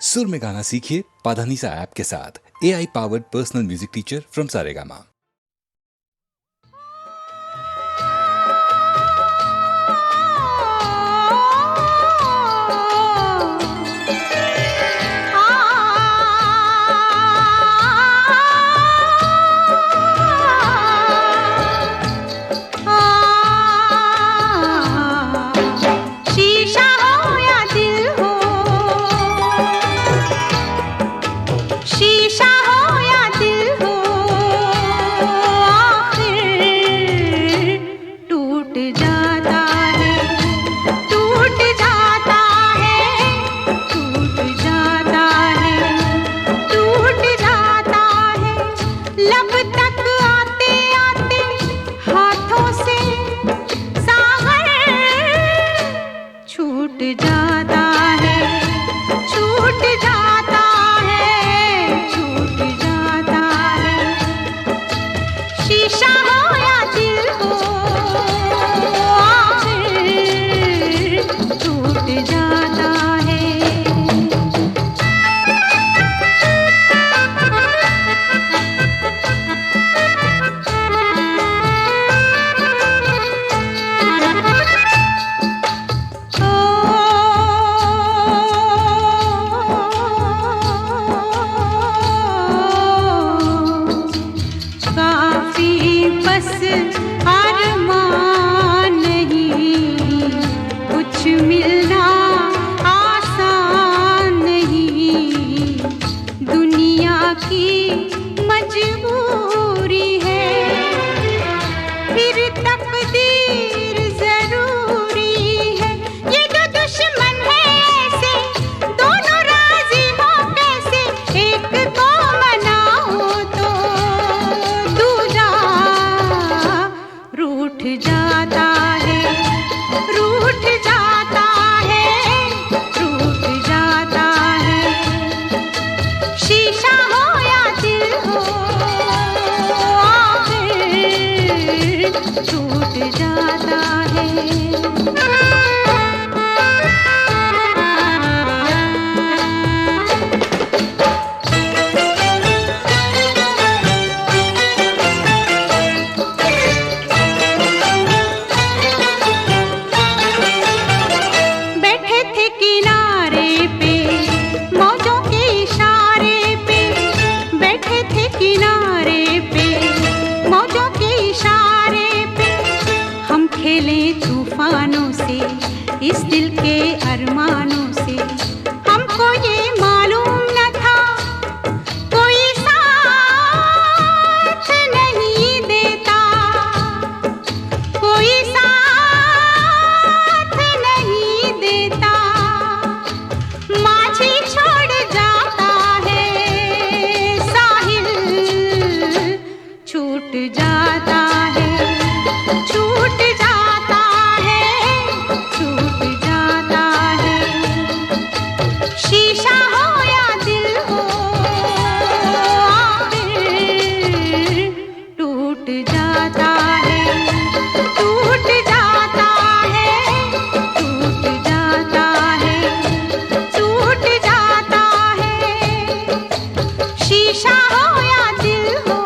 सुर में गाना सीखिए पाधानीसा ऐप के साथ। AI powered personal music teacher from Saregama. इस दिल के अरमानों से हमको ये मालूम न था कोई साथ नहीं देता, कोई साथ नहीं देता। माझी छोड़ जाता है साहिल, छूट जाता है, छूट जाता है, छूट जाता है। शीशा हो या दिल हो आखिर टूट जाता है, टूट जाता है, टूट जाता है, टूट जाता है। शीशा हो या दिल हो।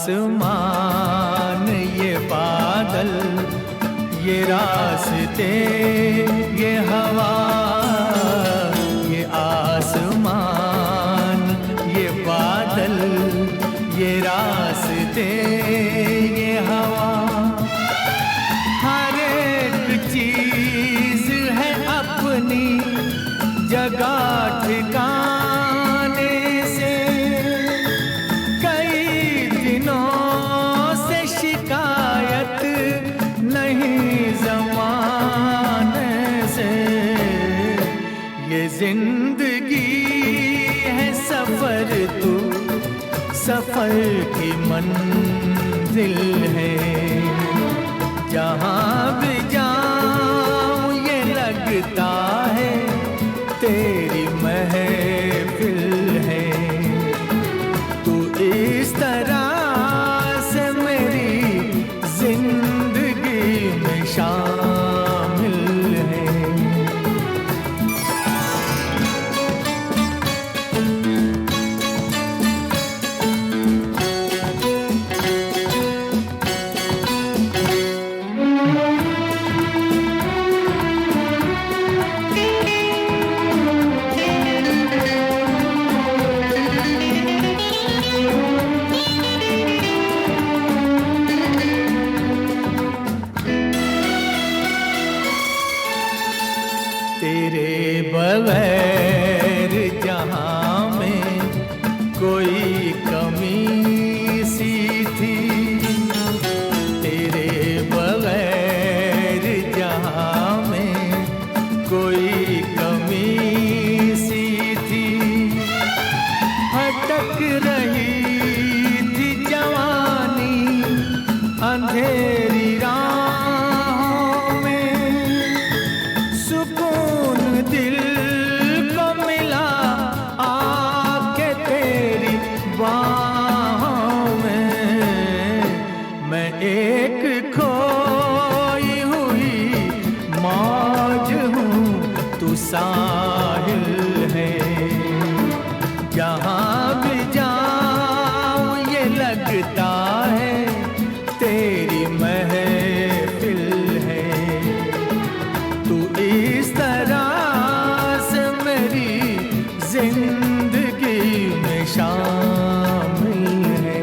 आसमान ये बादल, ये रास्ते ये हवा, ये आसमान ये बादल, ये रास्ते ये हवा, हर एक चीज है अपनी जगह ठिकाने से। कई दिनों से शिकायत नहीं जमाने से। ये जिंदगी है सफर, तू सफर की मंजिल है। जहाँ भी जाऊं ये लगता है तेरी महफिल है। तू इस तरह से मेरी जिंदगी में शामिल है। तेरे बगैर जहाँ में कोई कमी सी थी, तेरे बगैर जहाँ में कोई कमी सी थी। भटक रही थी जवानी अंधेरी राहों में, सुकून दिल को मिला आके तेरी बाहों में। मैं एक खोई हुई मौज हूँ, तू साहिल है। जहाँ भी जाऊँ ये लगता है तेरी महफिल है। तू इस तरह से मेरी जिंदगी में शामिल है।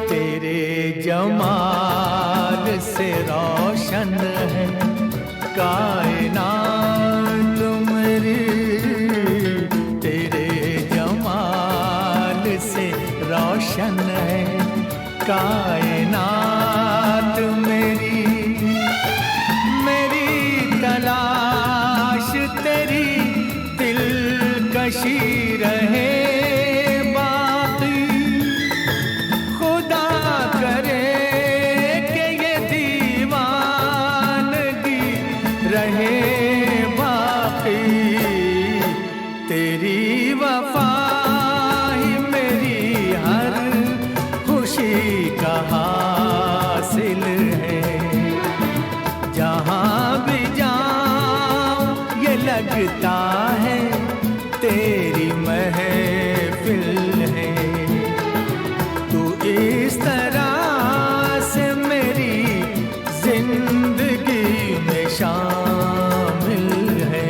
तेरे जमाल से रोशन है कायनात मेरी। तेरे जमाल से रोशन है कायनात मेरी। मेरी तलाश तेरी दिलकशी रहे बाकी। खुदा करे कि ये दीवानगी रहे बाकी। तेरी वफा ही मेरी हर खुशी का हासिल है। जहाँ भी जाऊँ ये लगता है तेरी महफिल है। तू इस तरह से मेरी जिंदगी में शामिल है।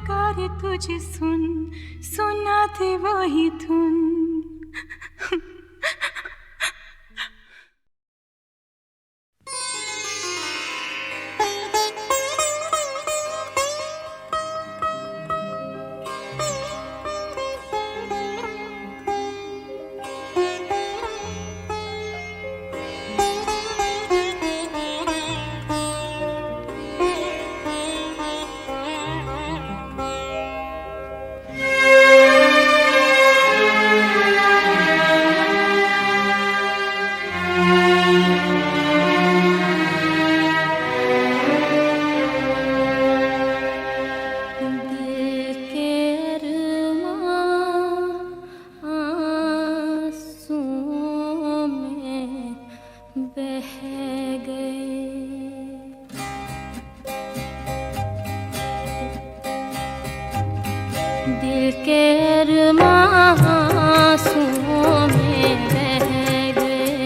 पुकारे तुझे सुन, सुनाते वही धुन। दिल के अरमां आँसुओं में बह गए,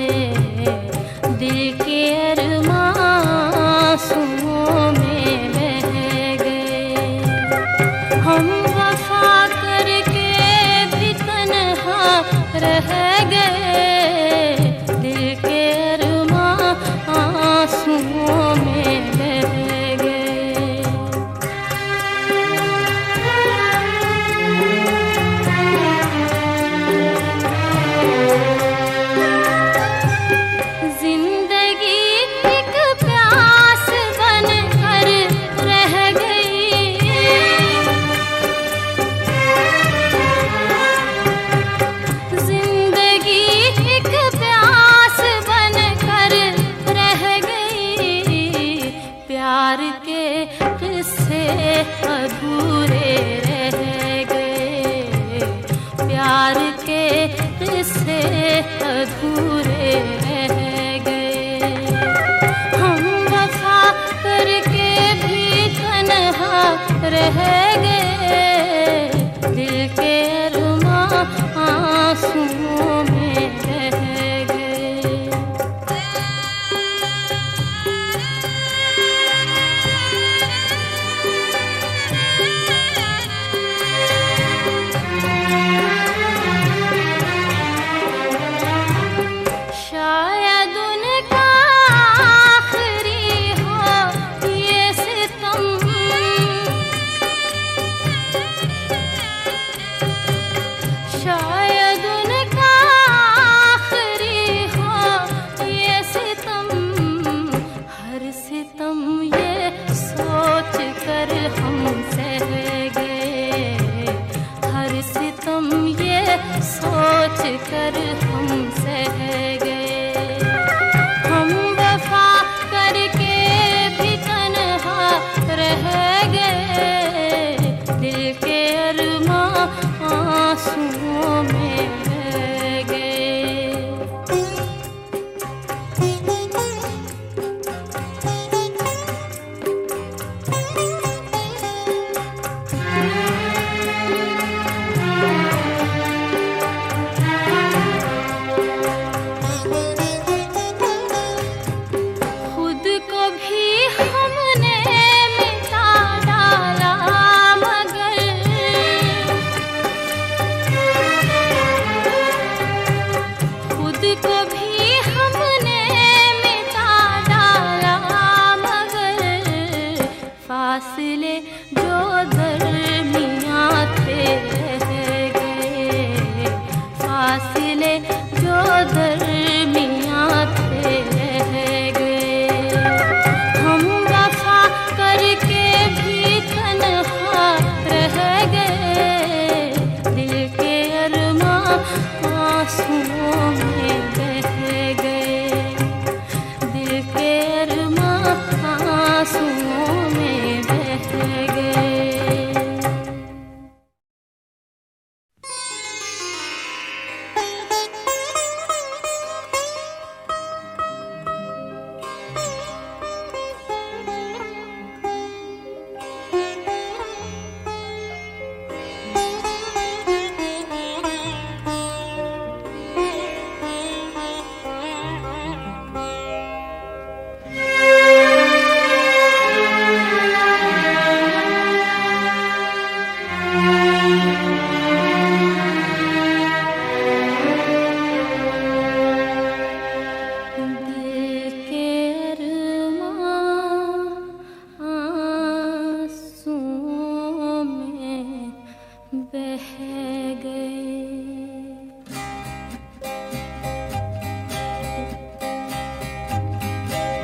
दिल के अरमां आँसुओं में बह गए। हम वफा करके भी तन्हा रह गए, दिल के अरमां आँसुओं में बह गए। प्यार के किस्से अधूरे रह गए, प्यार के किस्से अधूरे रह गए। हम वफा करके भी तन्हा रह गए, दिल के अरमां आँसुओं में बह गए। शायद उनका आखिरी हो ये सितम,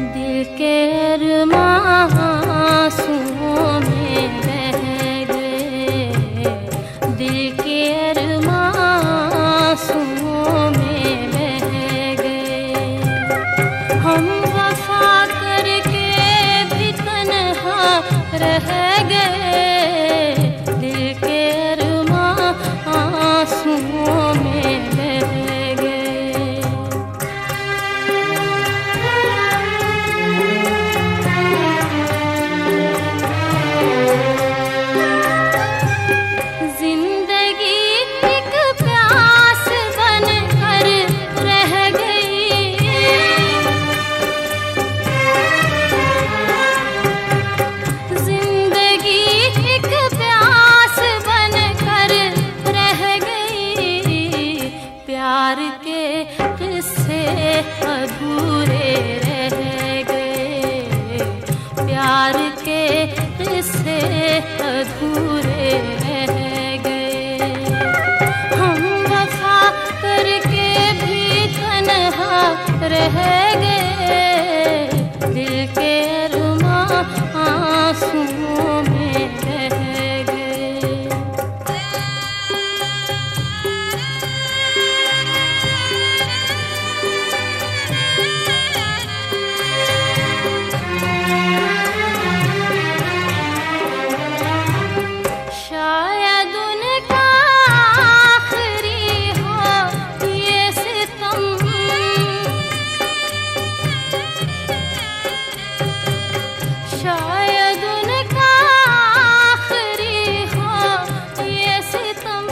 दिल के अरमां आंसुओं में बह गए, दिल के अरमां आंसुओं में बह गए। हम वफा करके भी तन्हा रह गए, दिल के अरमां आंसुओं में बह गए। जिंदगी एक प्यास बनकर रह गई, जिंदगी एक प्यास बनकर रह गई। प्यार के किस्से अधूरे रह गए, प्यार के किस्से अधूरे रह गए। हम वफा करके भी तन्हा रह गए, दिल के अरमां आंसुओं में बह गए। शायद उनका आखिरी हो ये सितम, शायद उनका आखिरी हो ये सितम।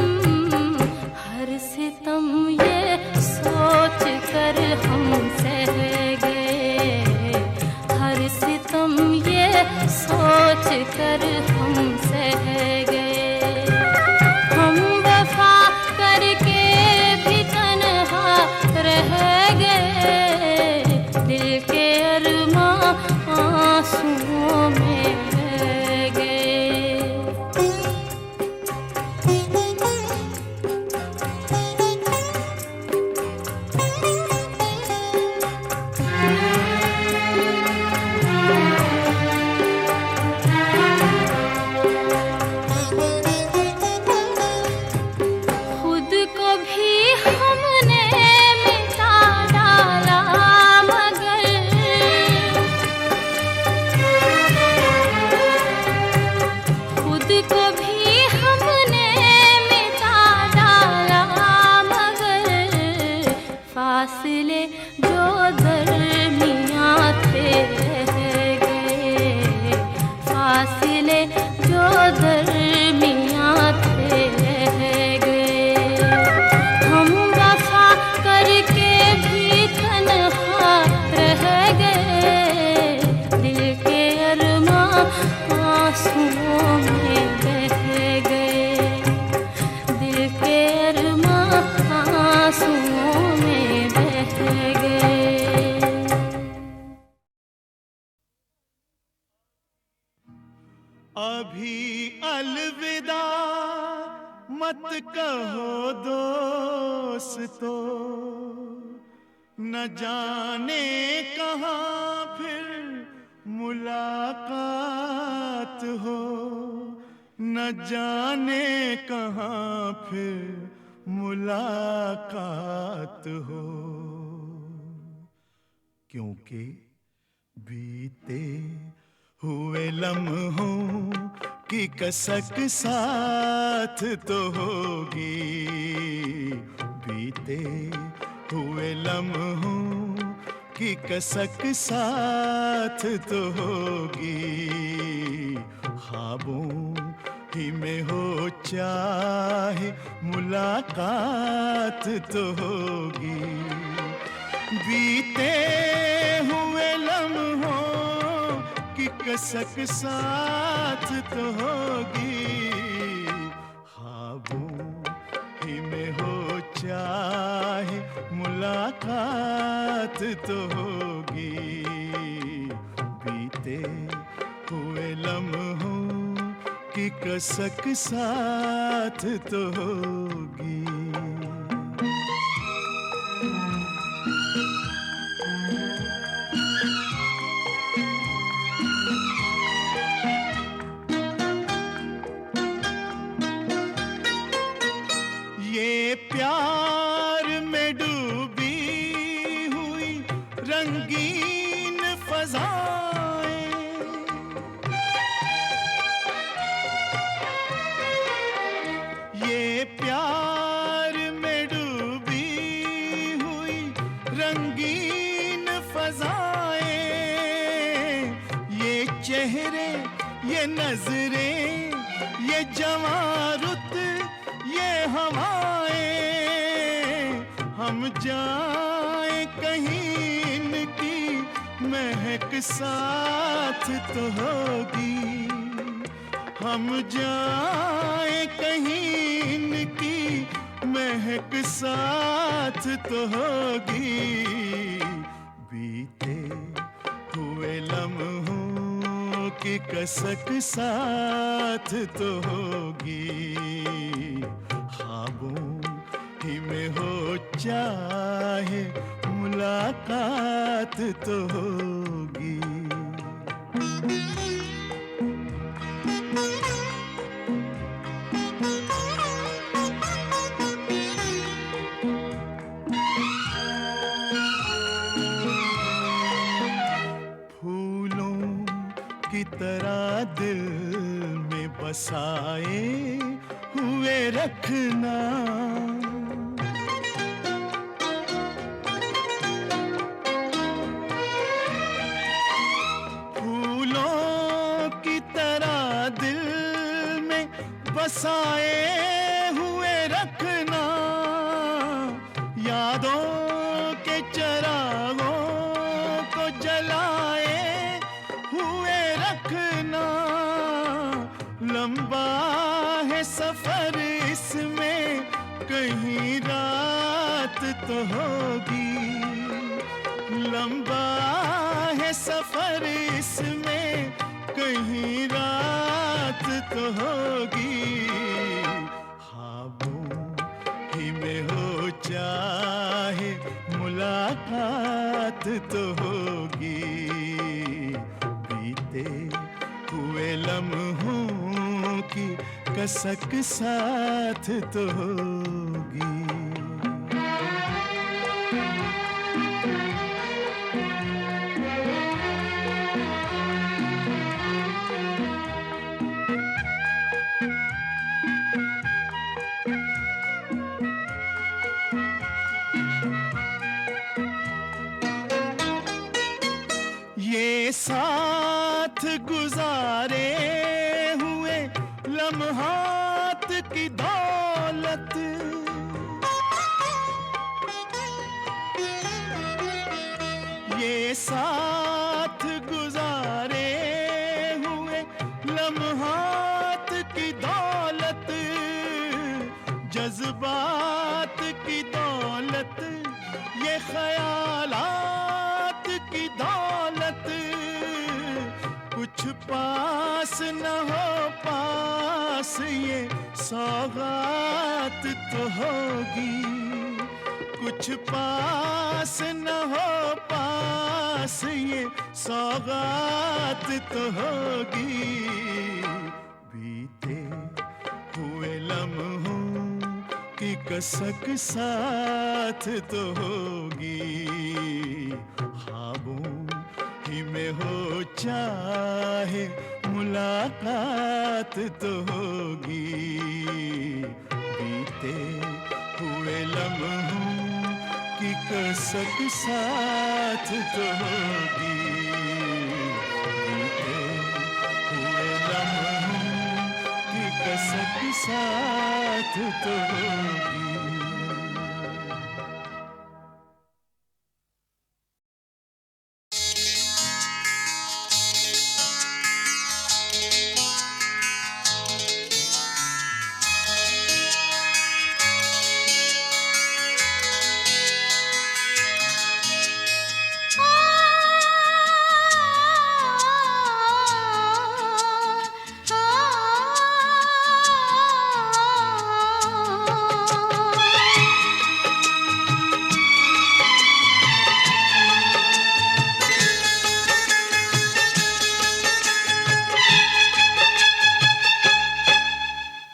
हर सितम ये सोच कर हम सह गए, हर सितम ये सोच कर हम सह गए। हम वफा करके भी तन्हा रह गए, दिल के अरमां आंसुओं में बह गए। खुद को भी हमने मिटा डाला, मगर खुद को भी हमने मिटा डाला, मगर फासले जो दरमियां थे रह गए, फासले जो दरमियां थे रह गए। हम वफा करके भी तन्हा रह गए, दिल के अरमां आंसुओं में बह गए, दिल के अरमां आंसुओं में बह गए। अभी अलविदा मत कहो दोस्तों, न जाने कहाँ फिर मुलाकात हो, न जाने कहाँ फिर मुलाकात हो। क्योंकि बीते हुए लम्हों की कसक साथ तो होगी, बीते हुए लम्हों की कसक साथ तो होगी। ख्वाबों ही में हो चाहे मुलाकात तो होगी, बीते हुए लम्हों की कसक साथ तो होगी। ख्वाबों ही में हो चाहे मुलाकात तो होगी, बीते हुए लम्हों की कसक साथ तो होगी। ये नजरें, ये जवां रुत, ये हवाएं, हम जाए कहीं इनकी महक साथ तो होगी। हम जाए कहीं इनकी महक साथ तो होगी। बीते हुए लम्हों की कसक साथ तो होगी। ख्वाबों ही में हो चाहे मुलाकात तो होगी। की तरह दिल में बसाए हुए रखना। फूलों की तरह दिल में बसाए हुए रखना। यादों के चरागों को जलाए हुए रखना। लंबा है सफर इसमें कहीं रात तो होगी। लंबा है सफर इसमें कहीं रात तो होगी। ख्वाबों ही में हो चाहे मुलाकात तो होगी। बीते हुए लम्हों की कसक साथ तो होगी। ये साथ गुजारे हुए लम्हात की दौलत। ये साथ गुजारे हुए लम्हात की दौलत। जज्बात की दौलत, ये ख्यालात की दौलत। कुछ पास न हो पास ये सौगात तो होगी। कुछ पास न हो पास ये सौगात तो होगी। बीते हुए लम्हों की कसक साथ तो होगी। ख्वाबों ही में हो चाहे मुलाकात तो होगी। बीते हुए लम्हों की कसक साथ तो होगी। बीते हुए लम्हों की कसक साथ तो होगी।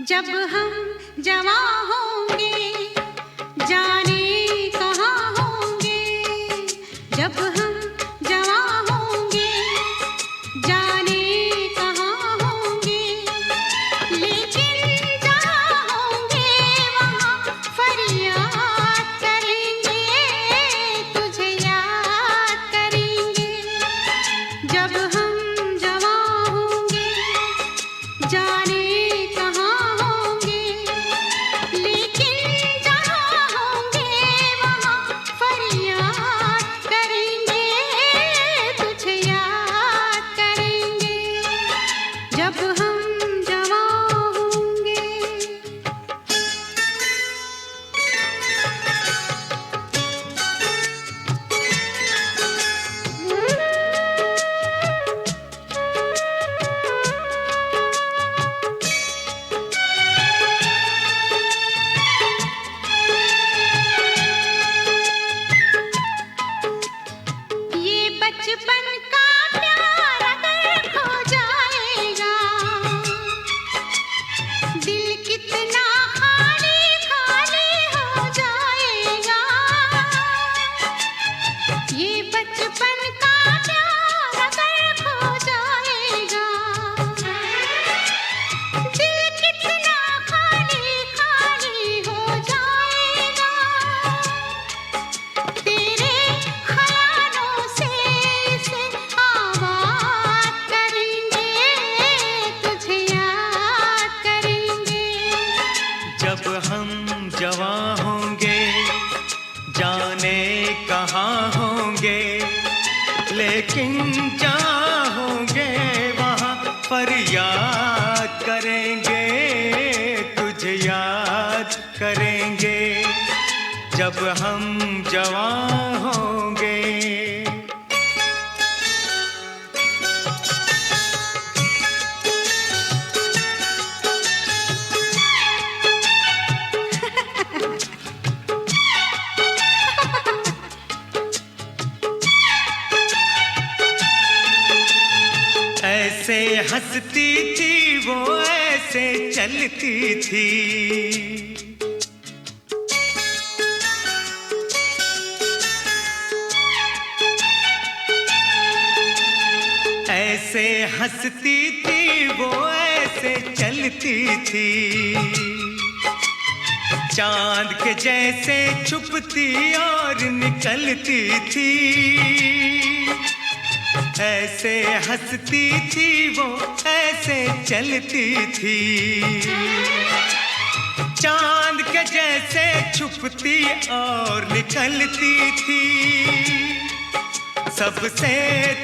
जब हम जवां होंगे जाने कहाँ होंगे। जब हम जवां होंगे जाने कहाँ होंगे। लेकिन जहाँ होंगे वहाँ फरियाद करेंगे, तुझे याद करेंगे। जब हम जवां होंगे दिल कितना खाली खाली हो जाएगा, ये बचपन का प्यार अगर खो जाएगा। दिल कितना खाली खाली हो जाएगा, तेरे ख्यालों से इसे आबाद करेंगे, तुझे याद करेंगे। जब हम जवां होंगे जाने कहाँ होंगे, लेकिन जहाँ होंगे वहाँ पर याद करेंगे, तुझे याद करेंगे। जब हम जवां होंगे। ऐसे हंसती थी वो, ऐसे चलती थी, ऐसे हंसती थी वो, ऐसे चलती थी। चांद के जैसे छुपती और निकलती थी, ऐसे हंसती थी वो, ऐसे चलती थी। चांद के जैसे छुपती और निकलती थी। सबसे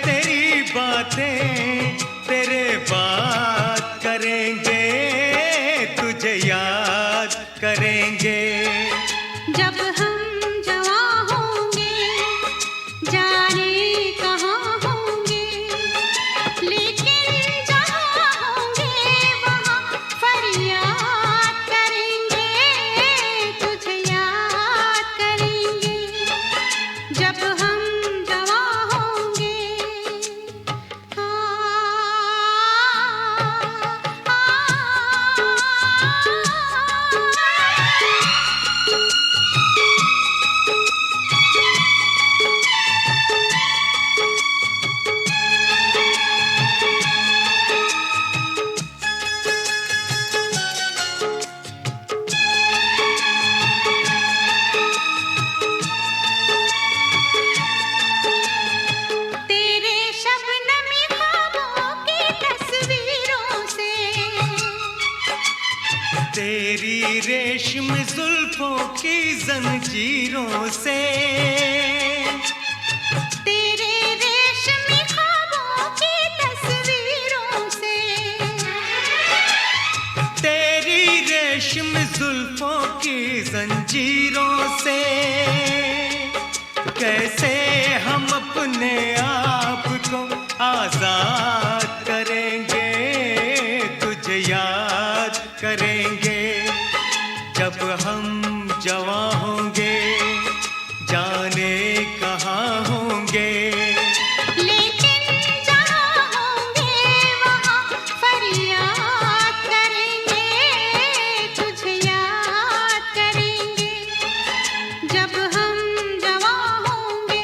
तेरी बातें तेरे बात करेंगे, तुझे याद करेंगे। जब हम जवां होंगे जाने कहाँ होंगे, लेकिन जहाँ होंगे वहाँ फरियाद करेंगे, तुझे याद करेंगे। जब हम जवां होंगे। तेरे शबनमी ख्वाबों की तस्वीरों से, तेरी रेशम जुल्फों की जंजीरों से, तेरे रेशमी ख्वाबों की तस्वीरों से, तेरी रेशम जुल्फों की जंजीरों से। कैसे हम अपने आप को आजाद करेंगे, तुझे याद करेंगे। जब हम जवां होंगे जाने कहाँ होंगे, लेकिन जहाँ होंगे वहाँ फरियाद करेंगे, तुझे याद करेंगे। जब हम जवां होंगे।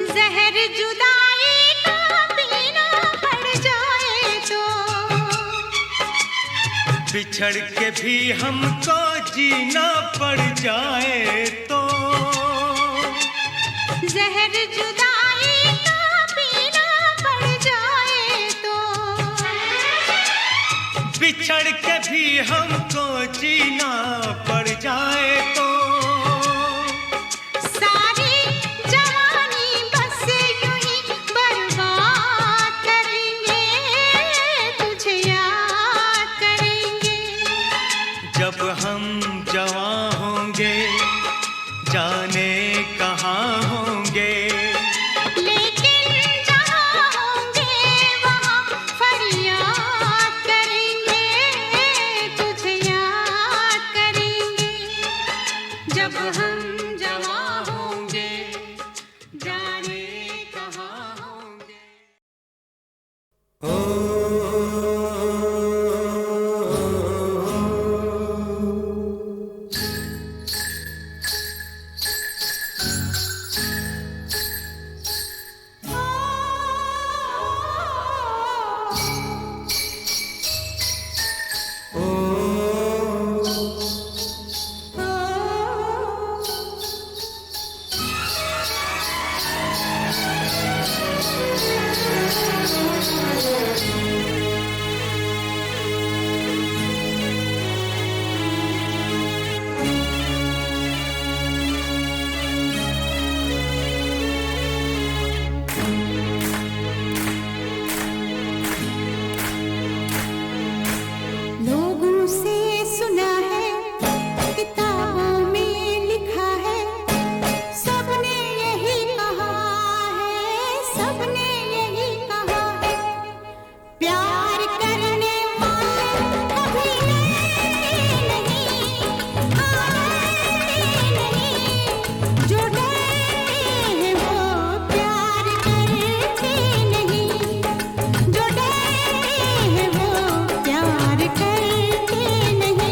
जहर जुदाई का पीना पड़ जाए तो, बिछड़ के भी हमको जीना पड़ जाए तो। जहर जुदाई का पीना पड़ जाए तो, बिछड़ के भी हमको जीना पड़ जाए तो। सारी जवानी बस यूं ही बर्बाद करेंगे, तुझे याद करेंगे। जब हम जवां होंगे जाने कहाँ होंगे, लेकिन सबने यही कहा है, प्यार करने वाले कभी डरते नहीं, डरते नहीं, जो डरते हैं वो प्यार करते नहीं, जो डरते हैं वो प्यार करते नहीं।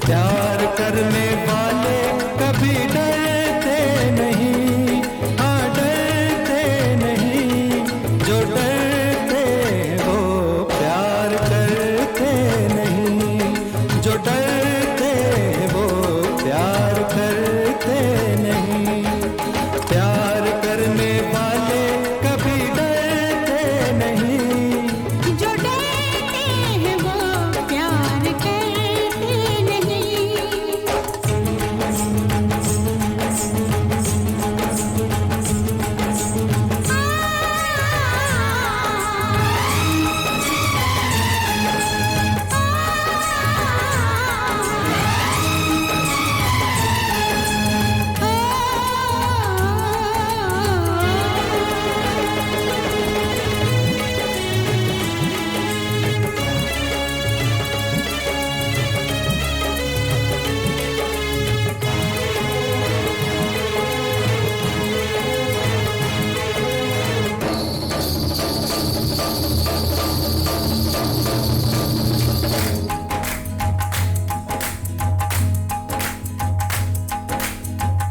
प्यार करने वाले कभी डरते नहीं, हाँ डरते नहीं, जो डरते वो प्यार करते नहीं, जो डरते वो प्यार करते नहीं। प्यार करने वाले कभी डरते नहीं, जो डरते हैं वो प्यार करते नहीं।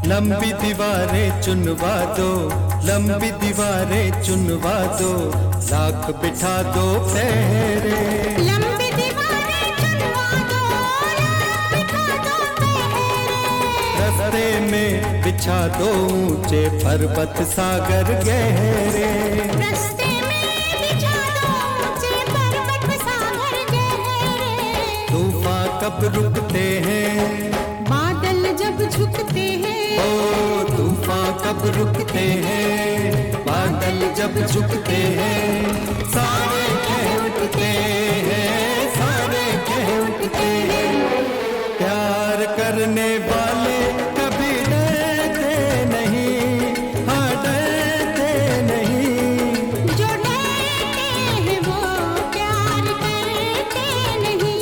लंबी दीवारें चुनवा दो, लंबी दीवारें चुनवा दो, लाख बिठा दो पहरे। लंबी दीवारें चुनवा दो, लाख बिठा दो पहरे। रस्ते में बिछा दो ऊंचे पर्वत सागर गहरे। रस्ते में बिछा दो ऊंचे पर्वत सागर गहरे। तूफान कब रुकते हैं, बादल जब झुकते हैं, ओ तूफान कब रुकते हैं, बादल जब झुकते हैं, सारे कह उठते हैं, सारे कह उठते हैं। प्यार करने वाले कभी डरते नहीं, हाँ डरते नहीं, जो डरते हैं वो प्यार करते नहीं।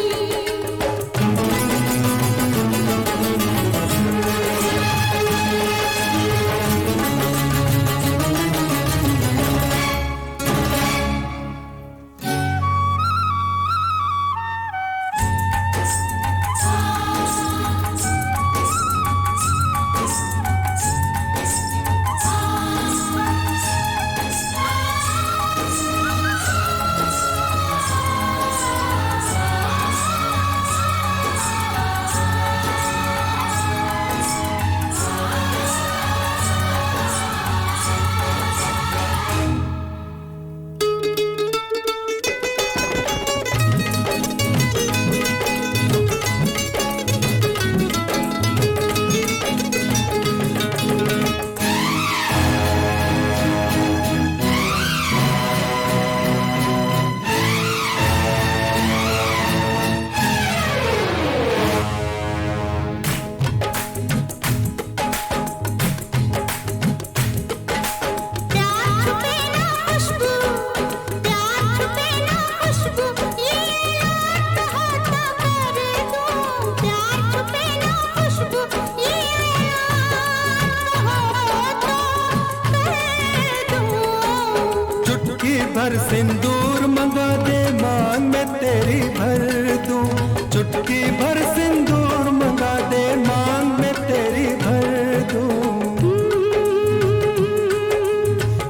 भर सिंदूर मंगा दे मांग में तेरी भर दूं, चुटकी भर सिंदूर मंगा दे मांग में तेरी भर दूं।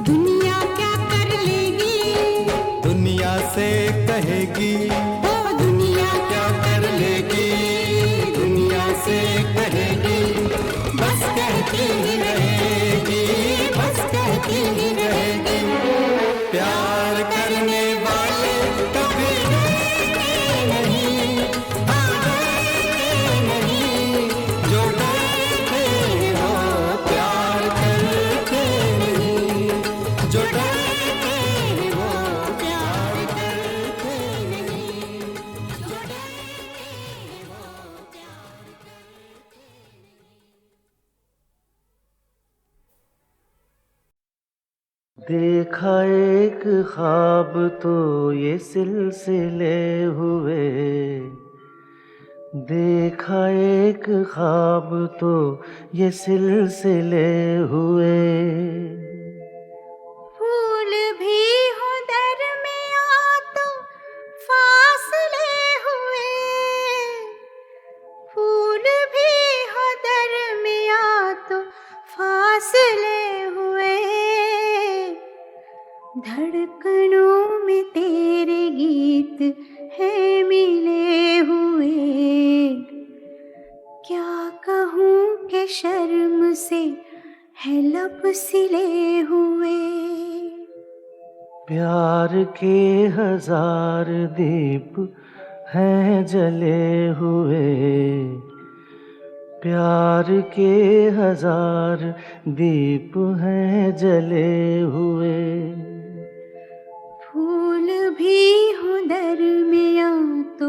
दुनिया क्या कर लेगी, दुनिया से कहेगी, ओ दुनिया क्या कर लेगी, दुनिया से कहेगी, बस कहती ही रहेगी, बस कहती ही रहेगी। प्यार करने वाले कभी डरते नहीं, हाँ डरते नहीं, जो डरते हैं वो प्यार करते नहीं, जो डरते हैं वो प्यार करते नहीं, जो डरते हैं वो प्यार करते नहीं। देखा एक ख्वाब तो ये सिलसिले हुए, देखा एक ख्वाब तो ये सिलसिले हुए। फूल भी हो दरमियां तो फासले हुए, फूल भी हो दरमियां तो फासले हुए। धड़कनों में तेरे गीत है मिले हुए। क्या कहूँ कि शर्म से है लब सिले हुए। प्यार के हजार दीप हैं जले हुए, प्यार के हजार दीप हैं जले हुए। फूल भी हो दरमियां तो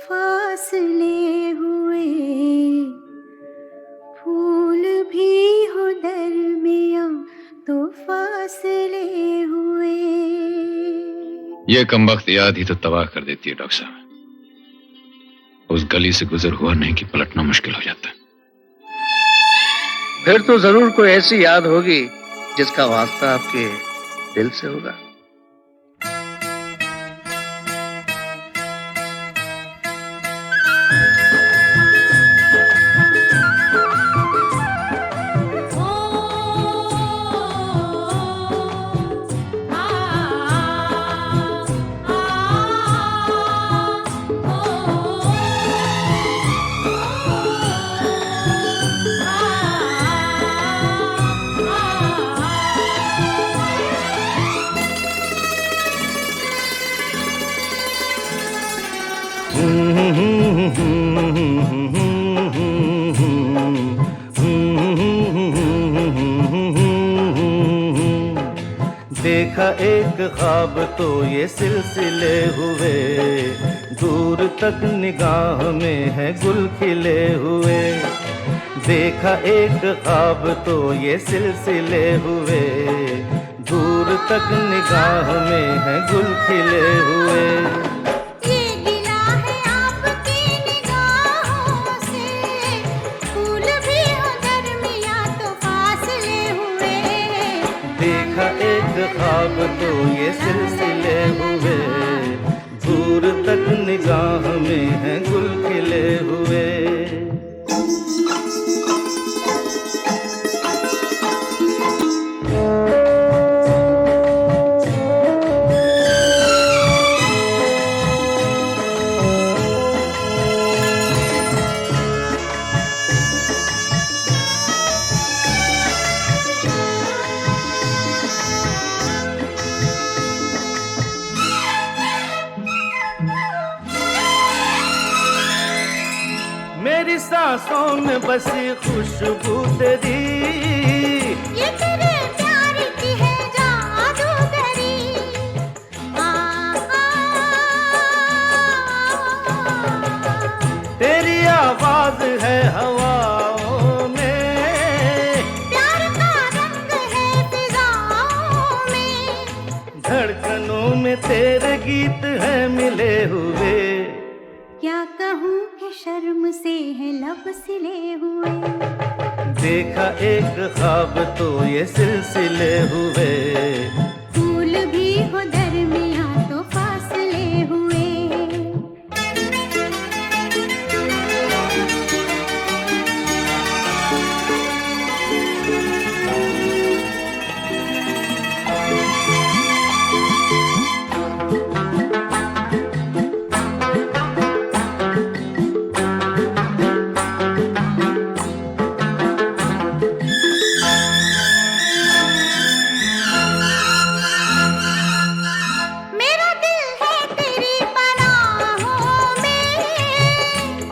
फासले हुए, फूल भी हो दरमियां तो फासले हुए। ये कमबख्त याद ही तो तबाह कर देती है डॉक्टर साहब। उस गली से गुजर हुआ नहीं कि पलटना मुश्किल हो जाता है। फिर तो जरूर कोई ऐसी याद होगी जिसका वास्ता आपके दिल से होगा। देखा एक ख्वाब तो ये सिलसिले हुए, दूर तक निगाह में है गुल खिले हुए। देखा एक ख्वाब तो ये सिलसिले हुए, दूर तक निगाह में है गुल खिले हुए। ये गिला है आपकी निगाहों से, फूल भी हो दरमियां तो फासले हुए। देखा एक ख्वाब तो ये सिलसिले हुए, दूर तक निगाह में है गुल खिले हुए। मेरी सांसों में बसी खुशबू तेरी, ये तेरे प्यार की है जादूगरी। तेरी आवाज है हवाओं में, प्यार का रंग है फिजाओं में। धड़कनों में तेरे गीत हैं मिले हुए। क्या कहूँ कि शर्म से है लब सिले हुए। देखा एक ख्वाब तो ये सिलसिले हुए, फूल भी हो दरमियां तो फासले हुए।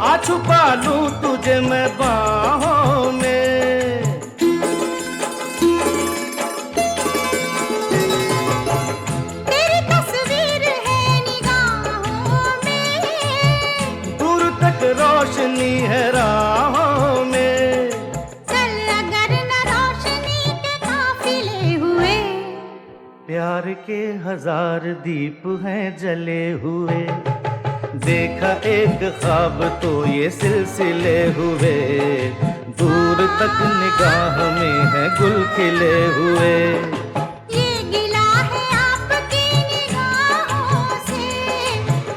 आ छुपा लूं तुझे मैं बाहों में। तेरी तस्वीर है निगाहों में, दूर तक रोशनी है राहों में। चल अगर न रोशनी के काफिले हुए। प्यार के 1000 दीप हैं जले हुए, देखा एक ख्वाब तो ये सिलसिले हुए, दूर तक निगाह में है गुल खिले हुए। ये गिला है आपकी निगाहों से,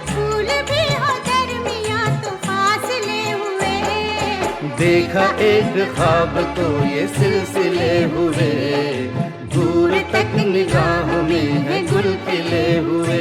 फूल भी हो दरमियां तो फासले हुए, देखा एक ख्वाब तो ये सिलसिले हुए, दूर तक निगाह में है गुल खिले हुए।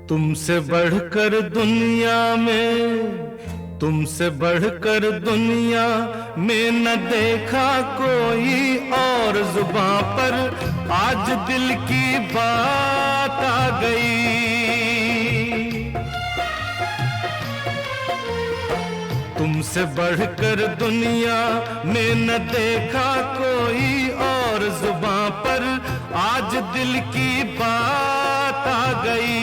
तुमसे बढ़कर दुनिया में, तुमसे बढ़कर दुनिया में न देखा कोई और, जुबां पर आज दिल की बात आ गई। तुमसे बढ़कर दुनिया में न देखा कोई और, जुबां पर आज दिल की बात आ गई।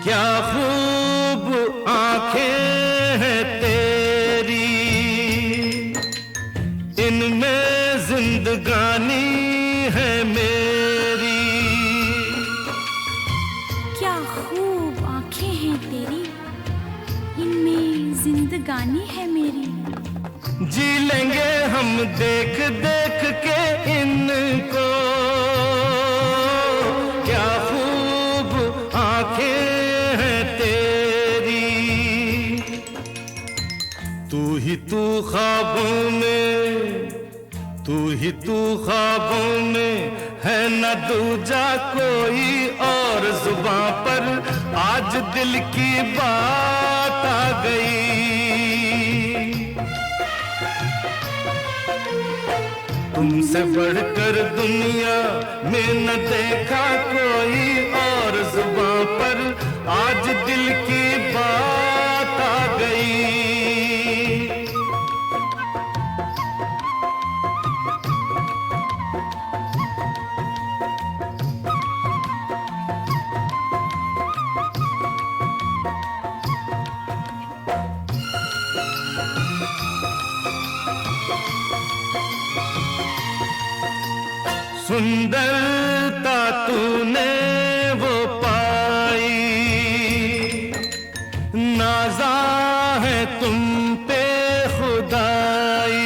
क्या खूब आंखें हैं तेरी, इनमें जिंदगानी है मेरी। क्या खूब आंखें हैं तेरी, इनमें जिंदगानी है मेरी। जी लेंगे हम देख देख के इनको, क्या खूब आंखें हैं तेरी। तू ही तू ख्वाबों में, तू ही तू ख्वाबों में है न दूजा कोई और, जुबां पर आज दिल की बात आ गई। तुमसे बढ़कर दुनिया में न देखा कोई और, जुबां पर आज दिल की बात आ गई। सुंदरता तूने वो पाई, नाज़ा है तुम पे खुदाई।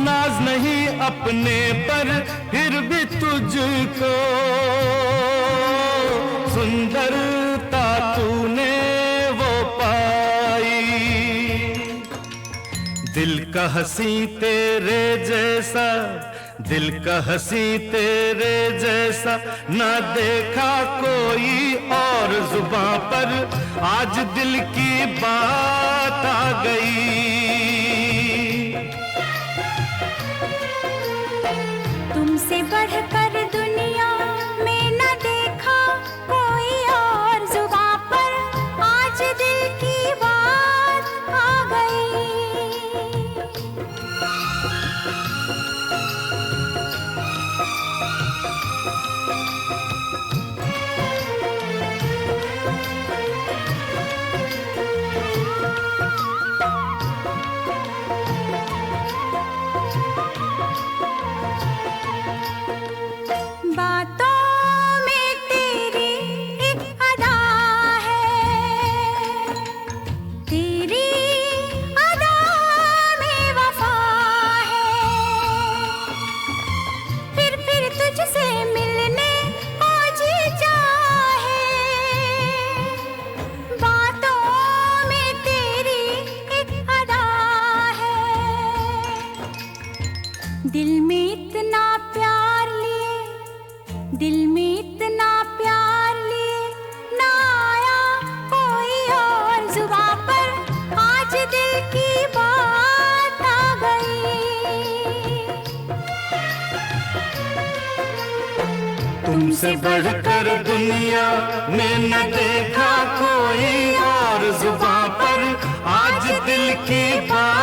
नाज नहीं अपने पर फिर भी तुझको, सुंदरता तूने वो पाई। दिल का हंसी तेरे जैसा, दिल का हंसी तेरे जैसा ना देखा कोई और, जुबां पर आज दिल की बात आ गई। तुमसे बढ़कर दुनिया में न देखा कोई और, जुबां पर आज दिल की बात आ गई। दिल में इतना प्यार लिए, दिल में इतना प्यार लिए, ना आया कोई और जुबां पर, आज दिल की बात आ गई। तुमसे बढ़कर दुनिया में न देखा कोई और जुबां पर, आज दिल की बात